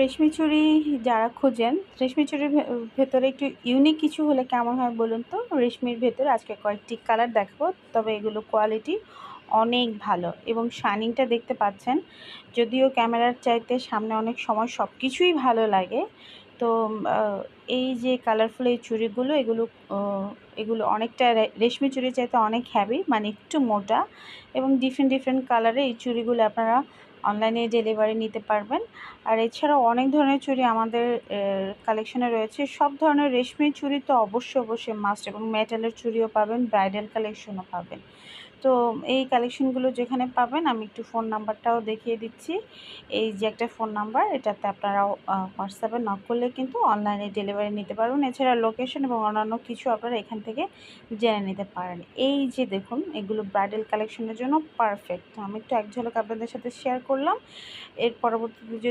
রেশমি চুড়ি যারা খোঁজেন, রেশমি চুড়ির ভেতরে একটু ইউনিক কিছু হলে কেমন হয় বলুন তো। রেশমির ভেতরে আজকে কয়েকটি কালার দেখাবো, তবে এগুলো কোয়ালিটি অনেক ভালো এবং শাইনিংটা দেখতে পাচ্ছেন। যদিও ক্যামেরার চাইতে সামনে অনেক সময় সব কিছুই ভালো লাগে। তো এই যে কালারফুল এই চুড়িগুলো, এগুলো অনেকটা রেশমি চুড়ি চাইতে অনেক হ্যাভি, মানে একটু মোটা, এবং ডিফারেন্ট ডিফারেন্ট কালারে এই চুড়িগুলো আপনারা অনলাইনে ডেলিভারি নিতে পারবেন। আর এছাড়াও অনেক ধরনের চুড়ি আমাদের কালেকশনে রয়েছে। সব ধরনের রেশমি চুড়ি তো অবশ্যই মাস্ট, এবং মেটালের চুড়িও পাবেন, ব্রাইডাল কালেকশনও পাবেন। তো এই কালেকশনগুলো যেখানে পাবেন, আমি একটু ফোন নাম্বারটাও দেখিয়ে দিচ্ছি। এই যে একটা ফোন নাম্বার, এটাতে আপনারা হোয়াটসঅ্যাপে নক করলে কিন্তু অনলাইনে ডেলিভারি নিতে পারবেন। এছাড়া লোকেশন এবং অন্যান্য কিছু আপনারা এখান থেকে জেনে নিতে পারেন। এই যে দেখুন, এগুলো ব্রাইডাল কালেকশনের জন্য পারফেক্ট। আমি একটু এক ঝলক আপনাদের সাথে শেয়ার করলাম। এর পরবর্তীতে যদি